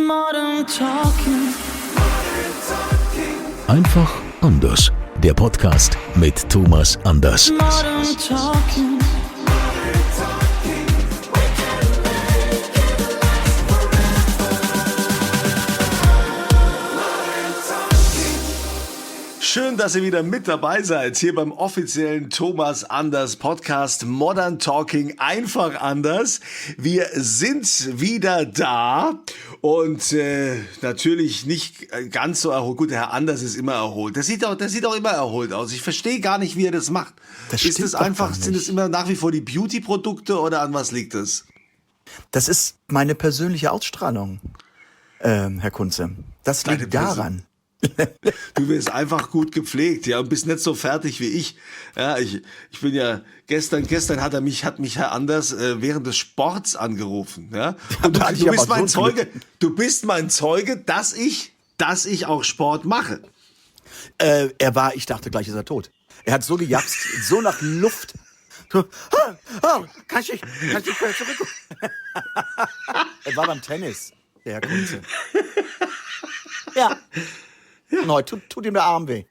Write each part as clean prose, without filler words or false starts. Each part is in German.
Modern Talking. Einfach anders. Der Podcast mit Thomas Anders. Modern Talking. Schön, dass ihr wieder mit dabei seid, hier beim offiziellen Thomas Anders Podcast Modern Talking, einfach anders. Wir sind wieder da und natürlich nicht ganz so erholt. Gut, der Herr Anders ist immer erholt. Der sieht auch immer erholt aus. Ich verstehe gar nicht, wie er das macht. Ist es einfach, sind es immer nach wie vor die Beauty-Produkte oder an was liegt es? Das ist meine persönliche Ausstrahlung, Herr Kunze. Das liegt daran. Du wirst einfach gut gepflegt, ja, und bist nicht so fertig wie ich. Ja, ich bin ja gestern hat mich Herr Anders während des Sports angerufen, ja. Und du bist mein Zeuge. Du bist mein Zeuge, dass ich auch Sport mache. Ich dachte gleich, ist er tot. Er hat so gejapst, so nach Luft. So, kann ich wieder zurück? Er war beim Tennis, der Herr Kunze. Ja. Und heute tut ihm der Arm weh.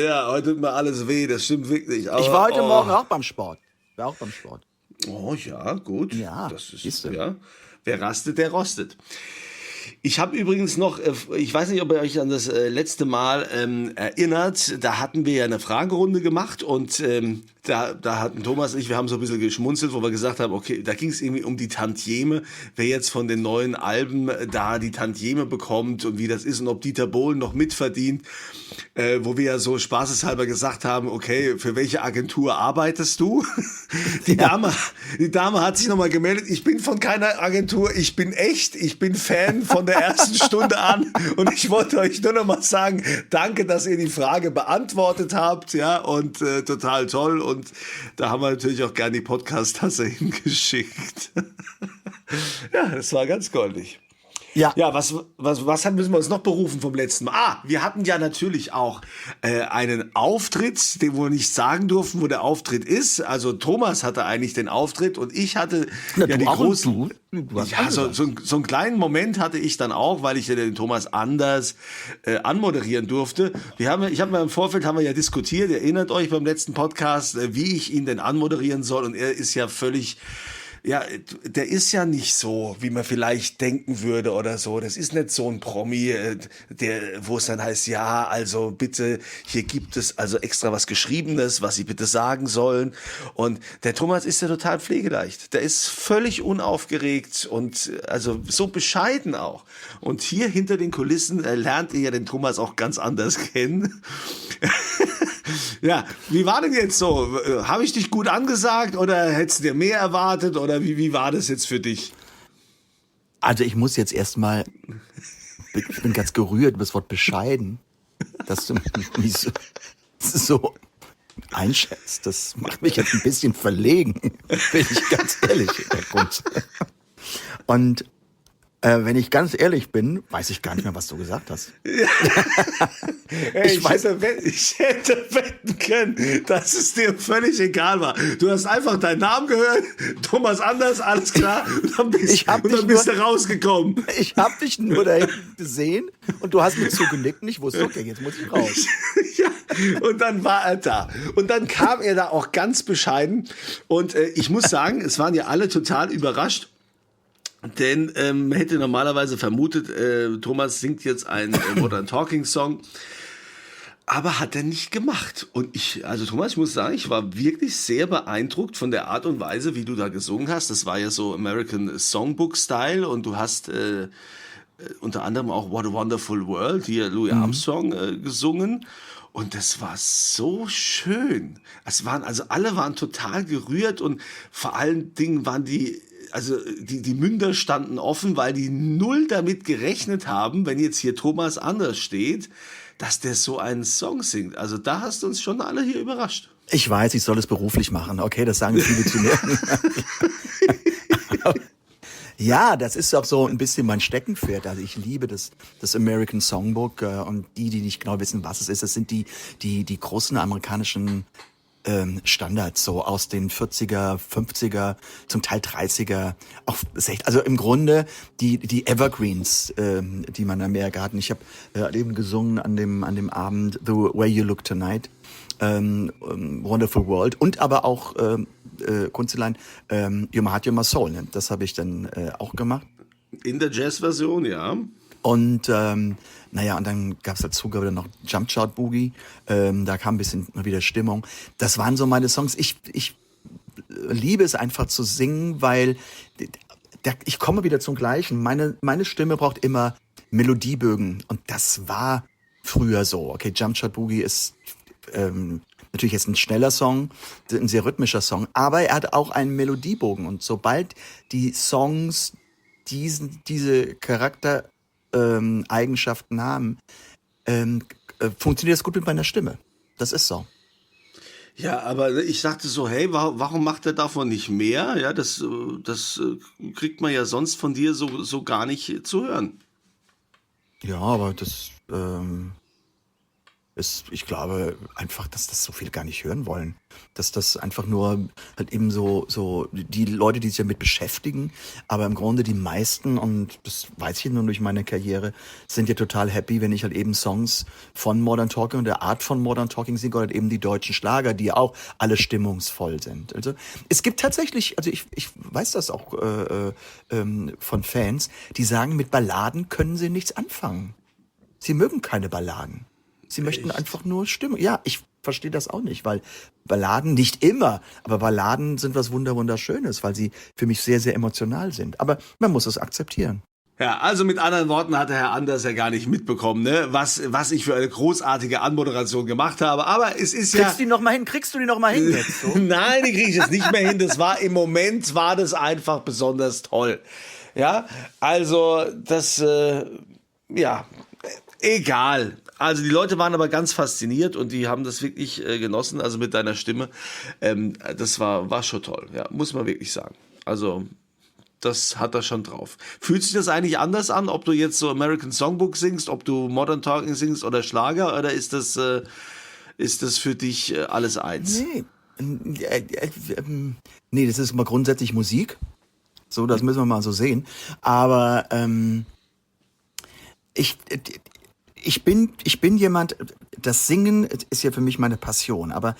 Ja, heute tut mir alles weh, das stimmt wirklich. Aber, ich war heute Morgen auch beim Sport. Oh ja, gut. Ja, das ist, ja. Wer rastet, der rostet. Ich habe übrigens noch, ich weiß nicht, ob ihr euch an das letzte Mal erinnert, da hatten wir ja eine Fragerunde gemacht und da hatten Thomas und ich, wir haben so ein bisschen geschmunzelt, wo wir gesagt haben, okay, da ging es irgendwie um die Tantieme, wer jetzt von den neuen Alben da die Tantieme bekommt und wie das ist und ob Dieter Bohlen noch mitverdient, wo wir ja so spaßeshalber gesagt haben, okay, für welche Agentur arbeitest du? Die Dame hat sich nochmal gemeldet, ich bin von keiner Agentur, ich bin echt, ich bin Fan von der ersten Stunde an und ich wollte euch nur noch mal sagen, danke, dass ihr die Frage beantwortet habt, ja, und total toll und da haben wir natürlich auch gerne die Podcast-Tasse hingeschickt. Ja, das war ganz goldig. Ja, was müssen wir uns noch berufen vom letzten Mal? Wir hatten ja natürlich auch einen Auftritt, den wir nicht sagen durften, wo der Auftritt ist. Also Thomas hatte eigentlich den Auftritt und ich hatte die großen... Ja, so einen kleinen Moment hatte ich dann auch, weil ich ja den Thomas Anders anmoderieren durfte. Ich habe im Vorfeld ja diskutiert, ihr erinnert euch beim letzten Podcast, wie ich ihn denn anmoderieren soll und er ist ja völlig... Ja, der ist ja nicht so, wie man vielleicht denken würde oder so. Das ist nicht so ein Promi, wo es dann heißt, ja, also bitte, hier gibt es also extra was Geschriebenes, was Sie bitte sagen sollen. Und der Thomas ist ja total pflegeleicht. Der ist völlig unaufgeregt und also so bescheiden auch. Und hier hinter den Kulissen lernt ihr ja den Thomas auch ganz anders kennen. Ja, wie war denn jetzt so? Habe ich dich gut angesagt oder hättest du dir mehr erwartet oder wie war das jetzt für dich? Also ich muss jetzt erstmal, ich bin ganz gerührt über das Wort bescheiden, dass du mich so einschätzt. Das macht mich jetzt ein bisschen verlegen, bin ich ganz ehrlich, Herr Kunz. Und wenn ich ganz ehrlich bin, weiß ich gar nicht mehr, was du gesagt hast. Ja. Hey, ich hätte wetten können, dass es dir völlig egal war. Du hast einfach deinen Namen gehört, Thomas Anders, alles klar, und dann bist du rausgekommen. Ich habe dich nur da hinten gesehen und du hast mir zugenickt und ich wusste, okay, jetzt muss ich raus. Ja, und dann war er da. Und dann kam er da auch ganz bescheiden. Und ich muss sagen, es waren ja alle total überrascht. Denn man hätte normalerweise vermutet, Thomas singt jetzt einen Modern Talking Song, aber hat er nicht gemacht. Und Thomas, ich muss sagen, ich war wirklich sehr beeindruckt von der Art und Weise, wie du da gesungen hast. Das war ja so American Songbook Style und du hast unter anderem auch What a Wonderful World, hier Louis Armstrong, gesungen. Und das war so schön. Alle waren total gerührt und vor allen Dingen waren die Münder standen offen, weil die null damit gerechnet haben, wenn jetzt hier Thomas Anders steht, dass der so einen Song singt. Also da hast du uns schon alle hier überrascht. Ich weiß, ich soll es beruflich machen. Okay, das sagen viele zu mir. Ja, das ist auch so ein bisschen mein Steckenpferd. Also ich liebe das American Songbook und die nicht genau wissen, was es ist, das sind die großen amerikanischen Standards, so aus den 40er, 50er, zum Teil 30er, auch 60er, also im Grunde die Evergreens, die man in Amerika hat. Und ich habe eben gesungen an dem Abend The Way You Look Tonight, Wonderful World und aber auch Kunstlein, You're My Heart, You're My Soul. Ne? Das habe ich dann auch gemacht. In der Jazz-Version, ja. Und und dann gab's dazu wieder noch Jump Shot Boogie. Da kam ein bisschen mal wieder Stimmung. Das waren so meine Songs. Ich liebe es einfach zu singen, weil ich komme wieder zum Gleichen. Meine Stimme braucht immer Melodiebögen. Und das war früher so. Okay, Jump Shot Boogie ist natürlich jetzt ein schneller Song, ein sehr rhythmischer Song, aber er hat auch einen Melodiebogen. Und sobald die Songs diese Charaktereigenschaften haben, funktioniert das gut mit meiner Stimme. Das ist so. Ja, aber ich sagte so, hey, warum macht er davon nicht mehr? Ja, das kriegt man ja sonst von dir so gar nicht zu hören. Ja, aber das ich glaube einfach, dass das so viele gar nicht hören wollen. Dass das einfach nur halt eben so die Leute, die sich damit beschäftigen, aber im Grunde die meisten, und das weiß ich nur durch meine Karriere, sind ja total happy, wenn ich halt eben Songs von Modern Talking und der Art von Modern Talking singe oder halt eben die deutschen Schlager, die ja auch alle stimmungsvoll sind. Also es gibt tatsächlich, also ich weiß das auch von Fans, die sagen, mit Balladen können sie nichts anfangen. Sie mögen keine Balladen. Sie möchten einfach nur Stimmung. Ja, ich verstehe das auch nicht, weil Balladen nicht immer, aber Balladen sind was Wunderschönes, weil sie für mich sehr, sehr emotional sind. Aber man muss es akzeptieren. Ja, also mit anderen Worten hat der Herr Anders ja gar nicht mitbekommen, ne, was ich für eine großartige Anmoderation gemacht habe. Aber es ist ja... Kriegst du die noch mal hin jetzt? So? Nein, die kriege ich jetzt nicht mehr hin. Im Moment war das einfach besonders toll. Ja, also das, egal. Also die Leute waren aber ganz fasziniert und die haben das wirklich genossen, also mit deiner Stimme. Das war schon toll, ja, muss man wirklich sagen. Also das hat er schon drauf. Fühlt sich das eigentlich anders an, ob du jetzt so American Songbook singst, ob du Modern Talking singst oder Schlager, oder ist das für dich alles eins? Nee, das ist immer grundsätzlich Musik. So, das müssen wir mal so sehen. Aber ich bin jemand, das Singen ist ja für mich meine Passion, aber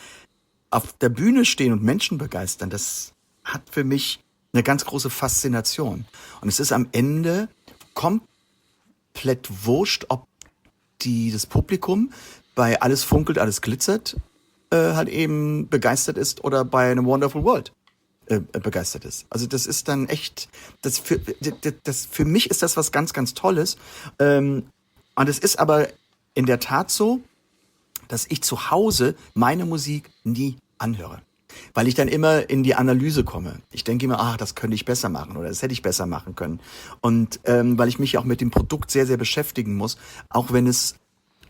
auf der Bühne stehen und Menschen begeistern, das hat für mich eine ganz große Faszination. Und es ist am Ende komplett wurscht, ob das Publikum bei Alles funkelt, alles glitzert halt eben begeistert ist oder bei einem Wonderful World begeistert ist. Also das ist dann echt, für mich ist das was ganz, ganz Tolles. Und es ist aber in der Tat so, dass ich zu Hause meine Musik nie anhöre. Weil ich dann immer in die Analyse komme. Ich denke immer, das könnte ich besser machen oder das hätte ich besser machen können. Und weil ich mich auch mit dem Produkt sehr, sehr beschäftigen muss, auch wenn es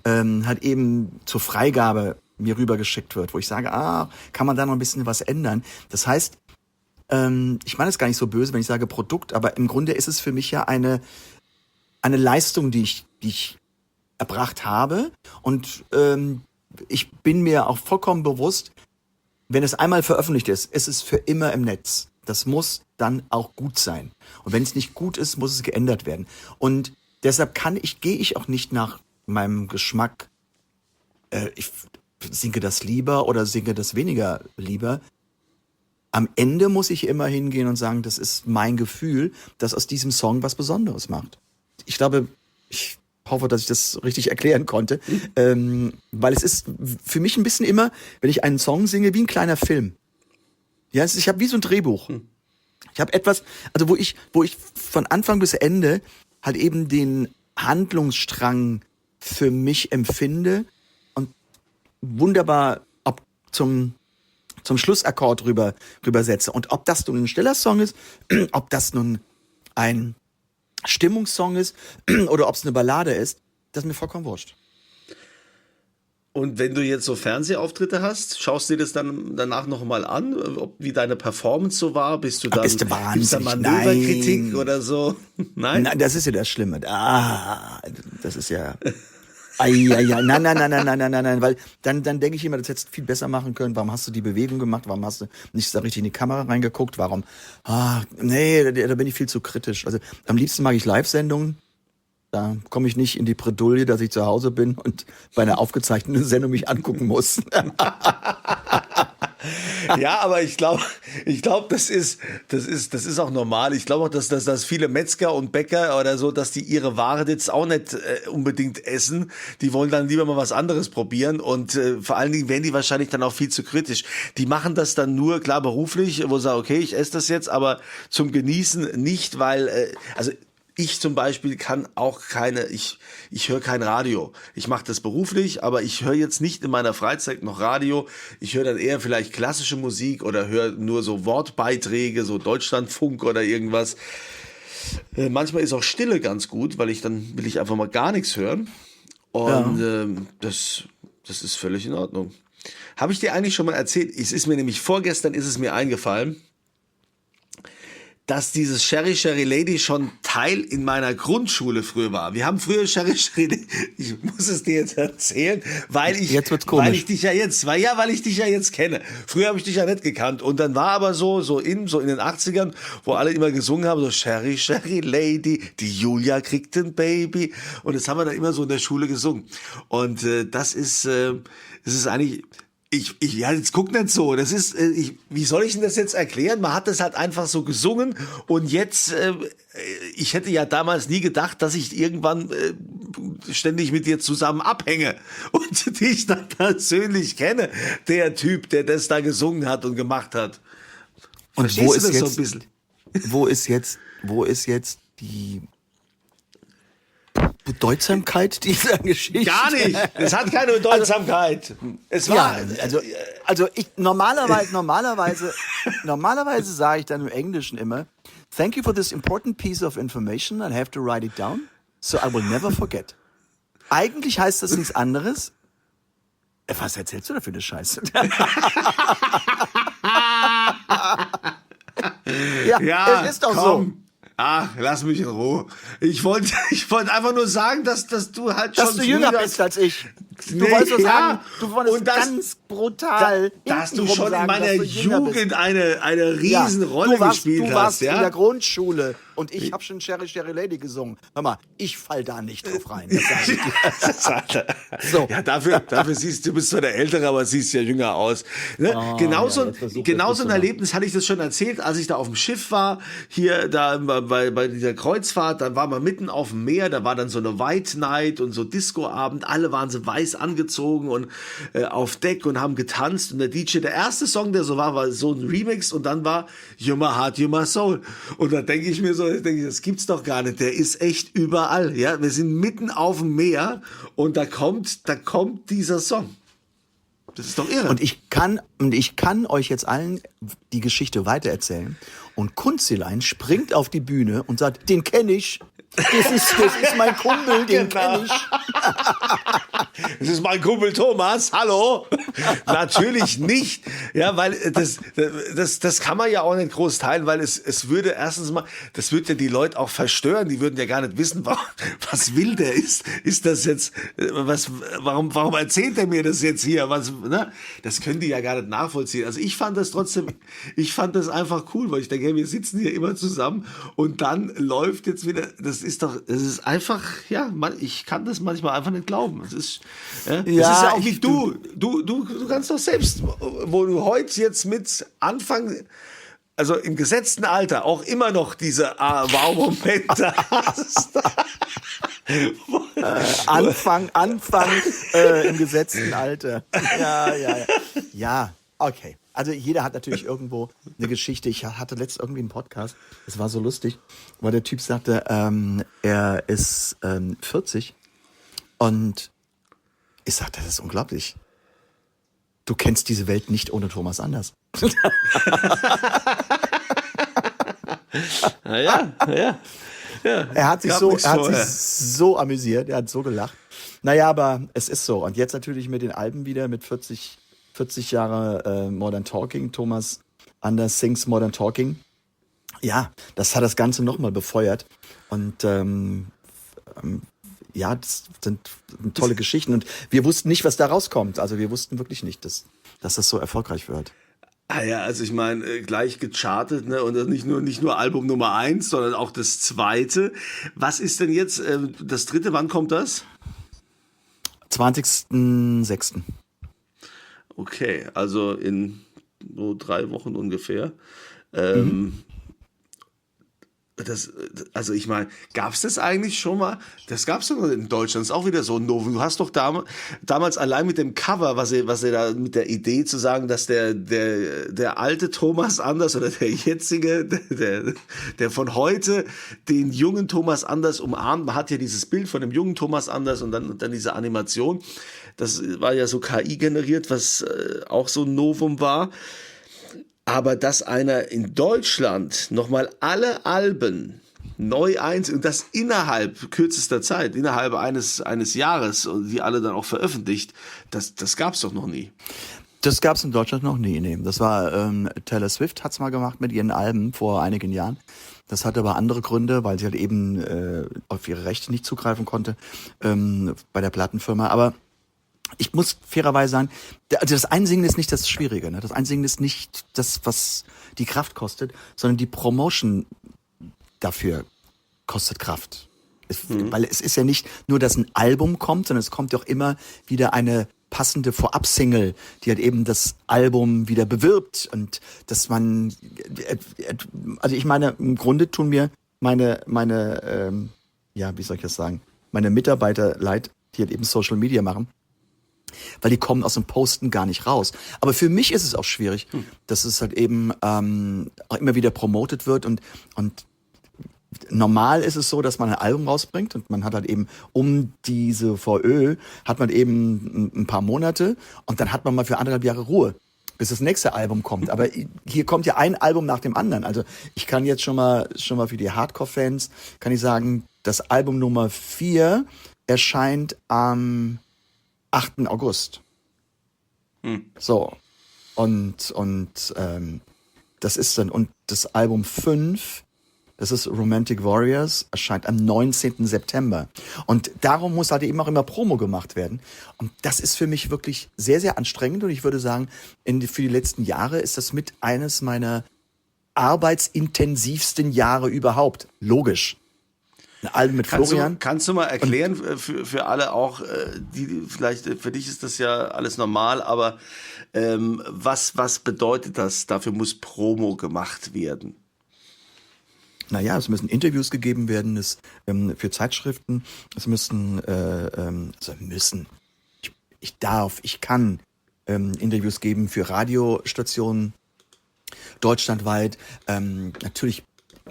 halt eben zur Freigabe mir rübergeschickt wird, wo ich sage, kann man da noch ein bisschen was ändern. Das heißt, ich meine es gar nicht so böse, wenn ich sage Produkt, aber im Grunde ist es für mich ja eine Leistung, die ich erbracht habe. Und ich bin mir auch vollkommen bewusst, wenn es einmal veröffentlicht ist, ist es für immer im Netz. Das muss dann auch gut sein. Und wenn es nicht gut ist, muss es geändert werden. Und deshalb gehe ich auch nicht nach meinem Geschmack, ich singe das lieber oder singe das weniger lieber. Am Ende muss ich immer hingehen und sagen, das ist mein Gefühl, das aus diesem Song was Besonderes macht. Ich glaube, ich hoffe, dass ich das richtig erklären konnte, weil es ist für mich ein bisschen immer, wenn ich einen Song singe, wie ein kleiner Film. Ja, ich habe wie so ein Drehbuch. Ich habe etwas, also wo ich von Anfang bis Ende halt eben den Handlungsstrang für mich empfinde und wunderbar zum Schlussakkord rübersetze. Und ob das nun ein stiller Song ist, ob das nun ein Stimmungssong ist oder ob es eine Ballade ist, das ist mir vollkommen wurscht. Und wenn du jetzt so Fernsehauftritte hast, schaust du dir das dann danach nochmal an, wie deine Performance so war? Bist du dann, gibt's da Manöverkritik oder so? Nein? Nein, das ist ja das Schlimme. Das ist ja Nein, weil dann denke ich immer, das hättest du viel besser machen können. Warum hast du die Bewegung gemacht? Warum hast du nicht da richtig in die Kamera reingeguckt? Warum? Nee, da bin ich viel zu kritisch. Also am liebsten mag ich Live-Sendungen. Da komme ich nicht in die Bredouille, dass ich zu Hause bin und bei einer aufgezeichneten Sendung mich angucken muss. Ja, aber ich glaube, das ist auch normal. Ich glaube auch, dass viele Metzger und Bäcker oder so, dass die ihre Ware jetzt auch nicht unbedingt essen. Die wollen dann lieber mal was anderes probieren und vor allen Dingen werden die wahrscheinlich dann auch viel zu kritisch. Die machen das dann nur, klar, beruflich, wo sie sagen, okay, ich esse das jetzt, aber zum Genießen nicht, weil, also ich zum Beispiel kann auch ich höre kein Radio. Ich mache das beruflich, aber ich höre jetzt nicht in meiner Freizeit noch Radio. Ich höre dann eher vielleicht klassische Musik oder höre nur so Wortbeiträge, so Deutschlandfunk oder irgendwas. Manchmal ist auch Stille ganz gut, weil dann will ich einfach mal gar nichts hören. Und das ist völlig in Ordnung. Habe ich dir eigentlich schon mal erzählt? Es ist mir nämlich vorgestern ist es mir eingefallen, dass dieses Sherry Sherry Lady schon Teil in meiner Grundschule früher war. Wir haben früher Sherry Sherry Lady, ich muss es dir jetzt erzählen, weil ich dich ja jetzt kenne. Früher habe ich dich ja nicht gekannt und dann war aber so in den 80ern, wo alle immer gesungen haben, so Sherry Sherry Lady, die Julia kriegt ein Baby und das haben wir dann immer so in der Schule gesungen. Und das ist eigentlich jetzt guck nicht so. Das ist, wie soll ich denn das jetzt erklären? Man hat das halt einfach so gesungen und jetzt, ich hätte ja damals nie gedacht, dass ich irgendwann ständig mit dir zusammen abhänge und dich dann persönlich kenne, der Typ, der das da gesungen hat und gemacht hat. Und wo ist jetzt, wo ist jetzt die Bedeutsamkeit dieser Geschichte? Gar nicht. Es hat keine Bedeutsamkeit. Es war also ich normalerweise sage ich dann im Englischen immer, thank you for this important piece of information. I have to write it down, so I will never forget. Eigentlich heißt das nichts anderes. Was erzählst du da für eine Scheiße? Ja, es ist doch komm. so. Ach, lass mich in Ruhe. Ich wollte einfach nur sagen, dass du halt Dass schon du jünger bist als ich. Du wolltest doch sagen, du wolltest ganz brutal dass du hintenrum schon sagen, in meiner dass du jünger bist. Jugend eine Riesenrolle gespielt hast. Du warst ja? in der Grundschule und ich habe schon Sherry Sherry Lady gesungen. Hör mal, ich fall da nicht drauf rein. Das sag ich dir. So. Ja, dafür siehst du bist zwar der Ältere, aber siehst ja jünger aus. Ne? Genauso ein Erlebnis hatte ich das schon erzählt, als ich da auf dem Schiff war, hier da bei dieser Kreuzfahrt, dann war man mitten auf dem Meer, da war dann so eine White Night und so Discoabend, alle waren so weiß angezogen und auf Deck und haben getanzt und der DJ, der erste Song, der so war so ein Remix und dann war You My Heart, You My Soul und da denke ich mir so, das gibt's doch gar nicht, der ist echt überall, ja, wir sind mitten auf dem Meer und da kommt dieser Song. Das ist doch irre. Und ich kann euch jetzt allen die Geschichte weitererzählen. Und Kunzilein springt auf die Bühne und sagt, den kenne ich. Das ist mein Kumpel, den kenne ich. Das ist mein Kumpel Thomas, hallo? Natürlich nicht, ja, weil das kann man ja auch nicht groß teilen, weil es würde erstens mal, das würde ja die Leute auch verstören, die würden ja gar nicht wissen, was will der, ist das jetzt, warum erzählt er mir das jetzt hier, ne? Das können die ja gar nicht nachvollziehen, also ich fand das einfach cool, weil ich denke, hey, wir sitzen hier immer zusammen und dann läuft jetzt wieder, das ist einfach, ja, ich kann das manchmal einfach nicht glauben. Es ist ja auch wie du kannst doch selbst, wo du heute jetzt mit Anfang, also im gesetzten Alter auch immer noch diese Wow-Momente hast. Anfang im gesetzten Alter. Ja, okay. Also jeder hat natürlich irgendwo eine Geschichte. Ich hatte letztens irgendwie einen Podcast, das war so lustig, wo der Typ sagte, er ist 40 und ich sagte, das ist unglaublich. Du kennst diese Welt nicht ohne Thomas Anders. Ja. Er hat sich so amüsiert, er hat so gelacht. Naja, aber es ist so. Und jetzt natürlich mit den Alben wieder, mit 40 Jahre Modern Talking, Thomas Anders sings Modern Talking. Ja, das hat das Ganze nochmal befeuert. Und ja, das sind tolle Geschichten. Und wir wussten nicht, was da rauskommt. Also wir wussten wirklich nicht, dass das so erfolgreich wird. Ah ja, also ich meine, gleich gechartet, ne? Und nicht nur Album Nummer 1, sondern auch das zweite. Was ist denn jetzt das dritte? Wann kommt das? 20.06. Okay, also in so 3 Wochen ungefähr. Also ich meine, gab es das eigentlich schon mal? Das gab es doch in Deutschland, das ist auch wieder so ein Novum. Du hast doch damals allein mit dem Cover, was ihr da mit der Idee zu sagen, dass der alte Thomas Anders oder der jetzige, der von heute den jungen Thomas Anders umarmt. Man hat ja dieses Bild von dem jungen Thomas Anders und dann diese Animation. Das war ja so KI generiert, was auch so ein Novum war. Aber dass einer in Deutschland nochmal alle Alben neu und das innerhalb kürzester Zeit, innerhalb eines Jahres, und die alle dann auch veröffentlicht, das gab's doch noch nie. Das gab's in Deutschland noch nie, nee. Das war, Taylor Swift hat's mal gemacht mit ihren Alben vor einigen Jahren. Das hatte aber andere Gründe, weil sie halt eben auf ihre Rechte nicht zugreifen konnte bei der Plattenfirma. Aber ich muss fairerweise sagen, also das Einsingen ist nicht das Schwierige. Ne? Das Einsingen ist nicht das, was die Kraft kostet, sondern die Promotion dafür kostet Kraft. Weil es ist ja nicht nur, dass ein Album kommt, sondern es kommt ja auch immer wieder eine passende Vorab-Single, die halt eben das Album wieder bewirbt. Und dass man, also ich meine, im Grunde tun mir meine wie soll ich das sagen, meine Mitarbeiter leid, die halt eben Social Media machen, weil die kommen aus dem Posten gar nicht raus. Aber für mich ist es auch schwierig, dass es halt eben auch immer wieder promotet wird und normal ist es so, dass man ein Album rausbringt und man hat halt eben um diese VÖ hat man eben ein paar Monate und dann hat man mal für 1,5 Jahre Ruhe, bis das nächste Album kommt. Aber hier kommt ja ein Album nach dem anderen. Also ich kann jetzt schon mal für die Hardcore-Fans, kann ich sagen, das Album Nummer 4 erscheint am 8. August. So. Und das ist dann, und das Album 5, das ist Romantic Warriors, erscheint am 19. September. Und darum muss halt eben auch immer Promo gemacht werden. Und das ist für mich wirklich sehr, sehr anstrengend. Und ich würde sagen, für die letzten Jahre ist das mit eines meiner arbeitsintensivsten Jahre überhaupt. Logisch. Ein Album mit Florian. Kannst du mal erklären für alle auch, die vielleicht, für dich ist das ja alles normal, aber was bedeutet das? Dafür muss Promo gemacht werden. Naja, es müssen Interviews gegeben werden, für Zeitschriften, es ich kann Interviews geben für Radiostationen deutschlandweit. Natürlich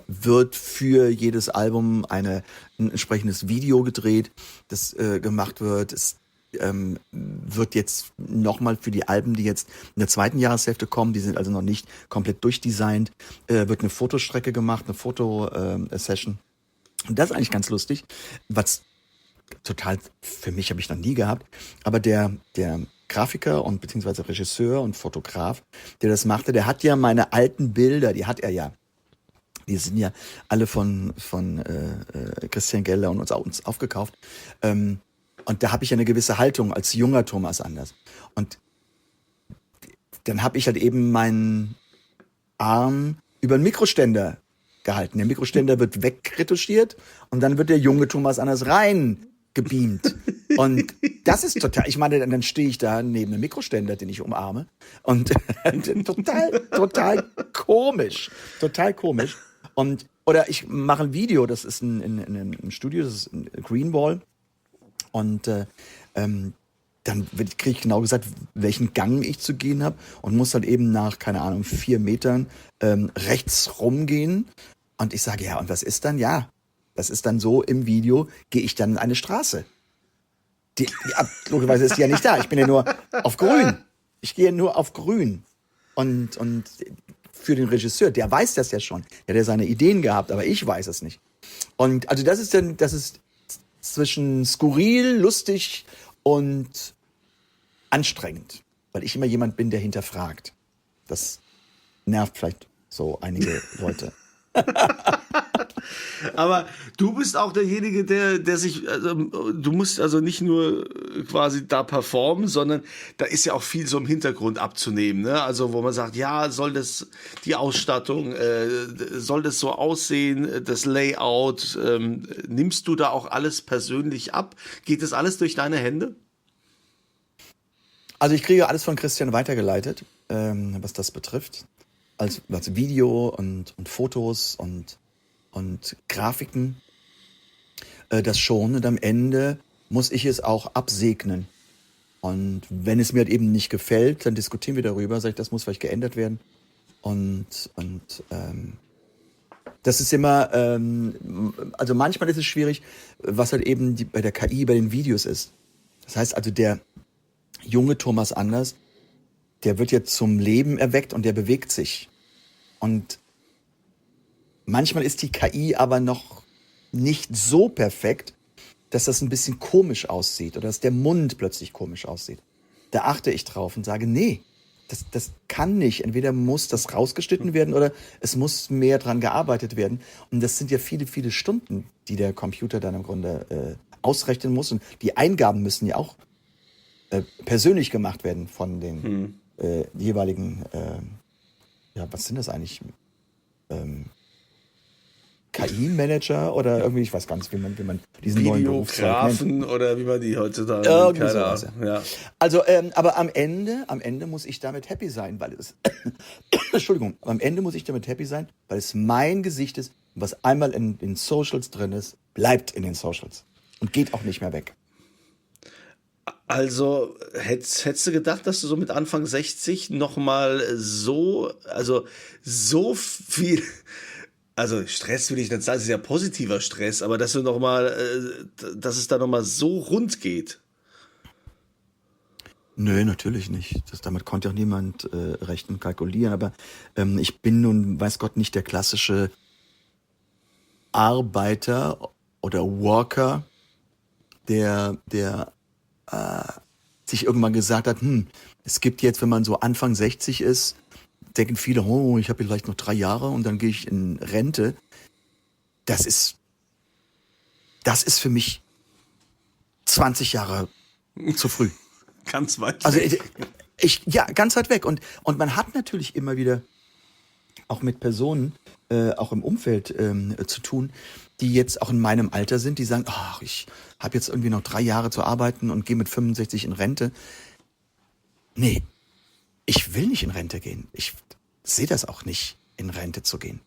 wird für jedes Album ein entsprechendes Video gedreht, das gemacht wird. Es wird jetzt nochmal für die Alben, die jetzt in der zweiten Jahreshälfte kommen, die sind also noch nicht komplett durchdesignt, wird eine Fotostrecke gemacht, eine Fotosession. Und das ist eigentlich ganz lustig, was total, für mich habe ich noch nie gehabt, aber der Grafiker und beziehungsweise Regisseur und Fotograf, der das machte, der hat ja meine alten Bilder, die hat er ja. Die sind ja alle von Christian Geller und uns aufgekauft. Und da habe ich ja eine gewisse Haltung als junger Thomas Anders. Und dann habe ich halt eben meinen Arm über einen Mikroständer gehalten. Der Mikroständer wird wegretuschiert und dann wird der junge Thomas Anders rein gebeamt. Und das ist total, ich meine, dann stehe ich da neben einem Mikroständer, den ich umarme. Und total komisch. Total komisch. Oder ich mache ein Video, das ist in einem Studio, das ist ein Greenwall. Und dann kriege ich genau gesagt, welchen Gang ich zu gehen habe und muss halt eben nach, keine Ahnung, 4 Metern rechts rumgehen. Und ich sage, ja, und was ist dann? Ja, das ist dann so, im Video gehe ich dann in eine Straße. Logischerweise ist die ja nicht da. Ich bin ja nur auf Grün. Ich gehe nur auf Grün. Und für den Regisseur, der weiß das ja schon. Der hat ja seine Ideen gehabt, aber ich weiß es nicht. Und also das ist zwischen skurril, lustig und anstrengend. Weil ich immer jemand bin, der hinterfragt. Das nervt vielleicht so einige Leute. Aber du bist auch derjenige, der sich, also, du musst also nicht nur quasi da performen, sondern da ist ja auch viel so im Hintergrund abzunehmen, ne? Also wo man sagt, ja, soll das die Ausstattung, soll das so aussehen, das Layout, nimmst du da auch alles persönlich ab? Geht das alles durch deine Hände? Also ich kriege alles von Christian weitergeleitet, was das betrifft. Also Video und Fotos und Grafiken. Das schon. Und am Ende muss ich es auch absegnen. Und wenn es mir halt eben nicht gefällt, dann diskutieren wir darüber. Sag ich, das muss vielleicht geändert werden. Und das ist immer, also manchmal ist es schwierig, was halt eben bei der KI, bei den Videos ist. Das heißt also, der junge Thomas Anders, der wird jetzt zum Leben erweckt und der bewegt sich. Und manchmal ist die KI aber noch nicht so perfekt, dass das ein bisschen komisch aussieht oder dass der Mund plötzlich komisch aussieht. Da achte ich drauf und sage, nee, das kann nicht. Entweder muss das rausgeschnitten werden oder es muss mehr dran gearbeitet werden. Und das sind ja viele, viele Stunden, die der Computer dann im Grunde ausrechnen muss. Und die Eingaben müssen ja auch persönlich gemacht werden von den jeweiligen, was sind das eigentlich? KI-Manager oder irgendwie, ich weiß gar nicht, wie man diesen neuen Berufszweig nennt. Videografen oder wie man die heutzutage Irgendwie keine sowas, Ahnung. Ja. Also, aber am Ende muss ich damit happy sein, weil es, Entschuldigung, am Ende muss ich damit happy sein, weil es mein Gesicht ist, was einmal in den Socials drin ist, bleibt in den Socials und geht auch nicht mehr weg. Also hättest du gedacht, dass du so mit Anfang 60 nochmal so viel, also Stress will ich nicht sagen, es ist ja positiver Stress, aber dass du dass es da nochmal so rund geht? Nö, natürlich nicht. Damit konnte auch niemand rechnen, kalkulieren. Aber ich bin nun, weiß Gott, nicht der klassische Arbeiter oder Worker, der sich irgendwann gesagt hat, es gibt jetzt, wenn man so Anfang 60 ist, denken viele, oh, ich habe vielleicht noch 3 Jahre und dann gehe ich in Rente. Das ist für mich 20 Jahre zu früh. Ganz weit Also weg. ja, ganz weit weg. Und man hat natürlich immer wieder auch mit Personen, auch im Umfeld zu tun, die jetzt auch in meinem Alter sind, die sagen, ach, ich habe jetzt irgendwie noch 3 Jahre zu arbeiten und gehe mit 65 in Rente. Nee, ich will nicht in Rente gehen. Ich sehe das auch nicht, in Rente zu gehen.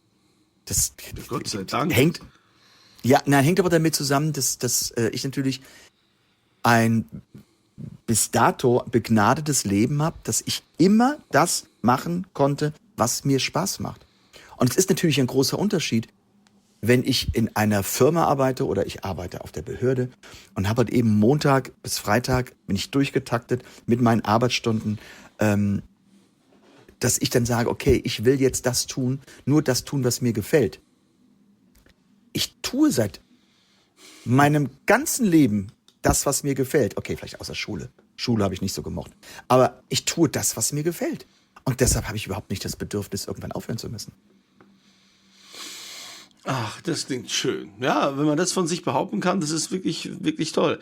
Das Gott sei Dank. hängt aber damit zusammen, dass ich natürlich ein bis dato begnadetes Leben habe, dass ich immer das machen konnte, was mir Spaß macht. Und es ist natürlich ein großer Unterschied, wenn ich in einer Firma arbeite oder ich arbeite auf der Behörde und habe halt eben Montag bis Freitag, bin ich durchgetaktet mit meinen Arbeitsstunden, dass ich dann sage, okay, ich will jetzt nur das tun, was mir gefällt. Ich tue seit meinem ganzen Leben das, was mir gefällt. Okay, vielleicht außer Schule. Schule habe ich nicht so gemocht. Aber ich tue das, was mir gefällt. Und deshalb habe ich überhaupt nicht das Bedürfnis, irgendwann aufhören zu müssen. Ach, das klingt schön. Ja, wenn man das von sich behaupten kann, das ist wirklich, wirklich toll.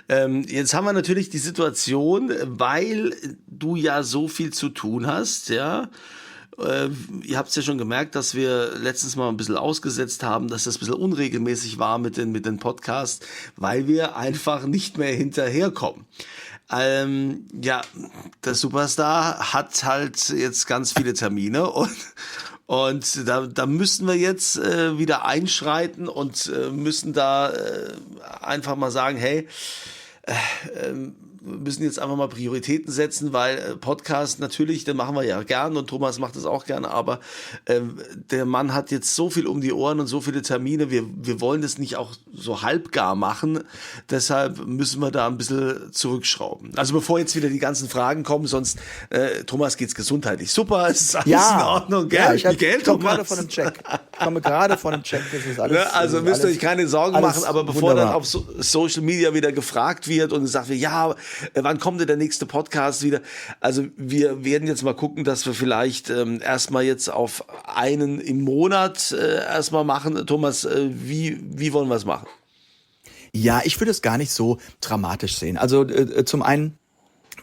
Jetzt haben wir natürlich die Situation, weil du ja so viel zu tun hast, ja. Ihr habt es ja schon gemerkt, dass wir letztens mal ein bisschen ausgesetzt haben, dass das ein bisschen unregelmäßig war mit den Podcasts, weil wir einfach nicht mehr hinterherkommen. Ja, der Superstar hat halt jetzt ganz viele Termine und da müssen wir jetzt wieder einschreiten und müssen da einfach mal sagen, hey, wir müssen jetzt einfach mal Prioritäten setzen, weil Podcast natürlich, den machen wir ja gern und Thomas macht das auch gerne, aber der Mann hat jetzt so viel um die Ohren und so viele Termine, wir wollen das nicht auch so halbgar machen, deshalb müssen wir da ein bisschen zurückschrauben. Also bevor jetzt wieder die ganzen Fragen kommen, sonst Thomas geht's gesundheitlich super, es ist alles in Ordnung, gell? Ja, ich komme gerade von einem Check. Das ist alles, also müsst ihr euch keine Sorgen machen, aber bevor wunderbar. dann auf Social Media wieder gefragt wird und gesagt wird, ja, wann kommt denn der nächste Podcast wieder? Also wir werden jetzt mal gucken, dass wir vielleicht erstmal jetzt auf einen im Monat erstmal machen. Thomas, wie wollen wir es machen? Ja, ich würde es gar nicht so dramatisch sehen. Also zum einen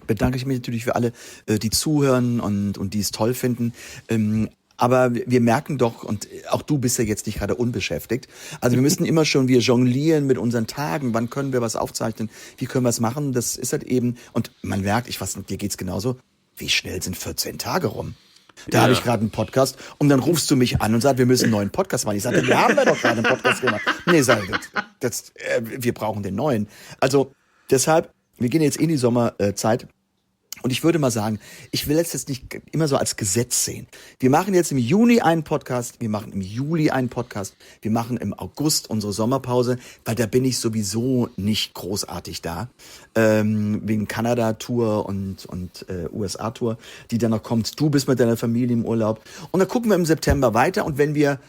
bedanke ich mich natürlich für alle, die zuhören und die es toll finden. Aber wir merken doch, und auch du bist ja jetzt nicht gerade unbeschäftigt, also wir müssen immer schon, wir jonglieren mit unseren Tagen, wann können wir was aufzeichnen, wie können wir es machen, das ist halt eben, und man merkt, dir geht's genauso, wie schnell sind 14 Tage rum? Da habe ich gerade einen Podcast und dann rufst du mich an und sagst, wir müssen einen neuen Podcast machen. Ich sage, wir haben doch gerade einen Podcast gemacht. Nee, sag ich, wir brauchen den neuen. Also deshalb, wir gehen jetzt in die Sommerzeit. Und ich würde mal sagen, ich will jetzt nicht immer so als Gesetz sehen. Wir machen jetzt im Juni einen Podcast, wir machen im Juli einen Podcast, wir machen im August unsere Sommerpause, weil da bin ich sowieso nicht großartig da. Wegen Kanada-Tour und USA-Tour, die dann noch kommt. Du bist mit deiner Familie im Urlaub. Und dann gucken wir im September weiter. Und wenn wir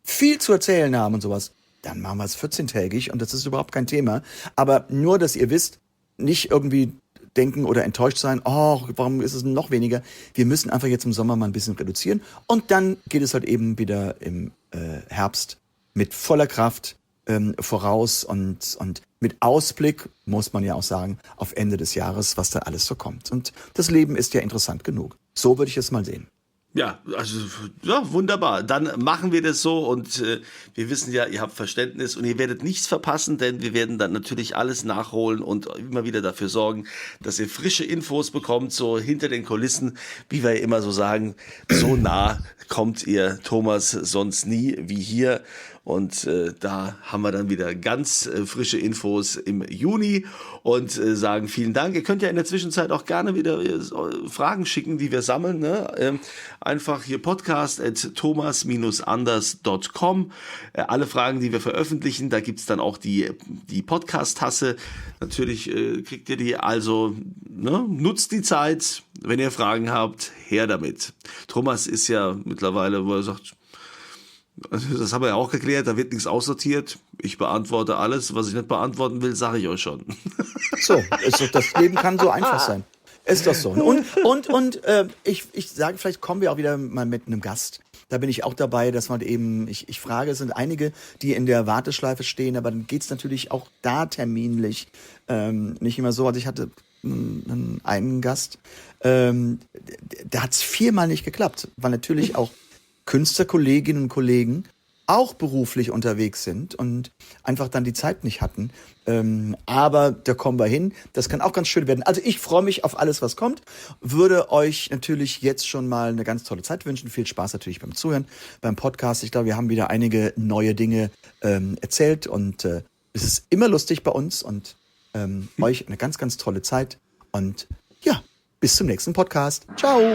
viel zu erzählen haben und sowas, dann machen wir es 14-tägig und das ist überhaupt kein Thema. Aber nur, dass ihr wisst, nicht irgendwie denken oder enttäuscht sein, warum ist es noch weniger? Wir müssen einfach jetzt im Sommer mal ein bisschen reduzieren und dann geht es halt eben wieder im Herbst mit voller Kraft voraus und mit Ausblick, muss man ja auch sagen, auf Ende des Jahres, was da alles so kommt. Und das Leben ist ja interessant genug. So würde ich es mal sehen. Ja, also ja, wunderbar. Dann machen wir das so und wir wissen ja, ihr habt Verständnis und ihr werdet nichts verpassen, denn wir werden dann natürlich alles nachholen und immer wieder dafür sorgen, dass ihr frische Infos bekommt, so hinter den Kulissen, wie wir immer so sagen, so nah kommt ihr Thomas sonst nie wie hier. Und da haben wir dann wieder ganz frische Infos im Juni und sagen vielen Dank. Ihr könnt ja in der Zwischenzeit auch gerne wieder Fragen schicken, die wir sammeln. Ne? Einfach hier podcast@thomas-anders.com. Alle Fragen, die wir veröffentlichen, da gibt's dann auch die Podcast-Tasse. Natürlich kriegt ihr die, also nutzt die Zeit. Wenn ihr Fragen habt, her damit. Thomas ist ja mittlerweile, wo er sagt, das haben wir ja auch geklärt, da wird nichts aussortiert. Ich beantworte alles, was ich nicht beantworten will, sage ich euch schon. So, das Leben kann so einfach sein. Ist das so. Und ich sage, vielleicht kommen wir auch wieder mal mit einem Gast. Da bin ich auch dabei, dass man eben, ich frage, es sind einige, die in der Warteschleife stehen, aber dann geht's natürlich auch da terminlich nicht immer so. Also ich hatte einen Gast, da hat's 4-mal nicht geklappt, weil natürlich auch Künstlerkolleginnen und Kollegen auch beruflich unterwegs sind und einfach dann die Zeit nicht hatten. Aber da kommen wir hin. Das kann auch ganz schön werden. Also ich freue mich auf alles, was kommt. Würde euch natürlich jetzt schon mal eine ganz tolle Zeit wünschen. Viel Spaß natürlich beim Zuhören, beim Podcast. Ich glaube, wir haben wieder einige neue Dinge erzählt und es ist immer lustig bei uns und euch eine ganz, ganz tolle Zeit. Und ja, bis zum nächsten Podcast. Ciao!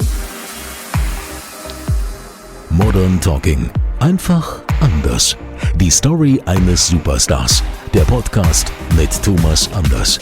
Modern Talking. Einfach anders. Die Story eines Superstars. Der Podcast mit Thomas Anders.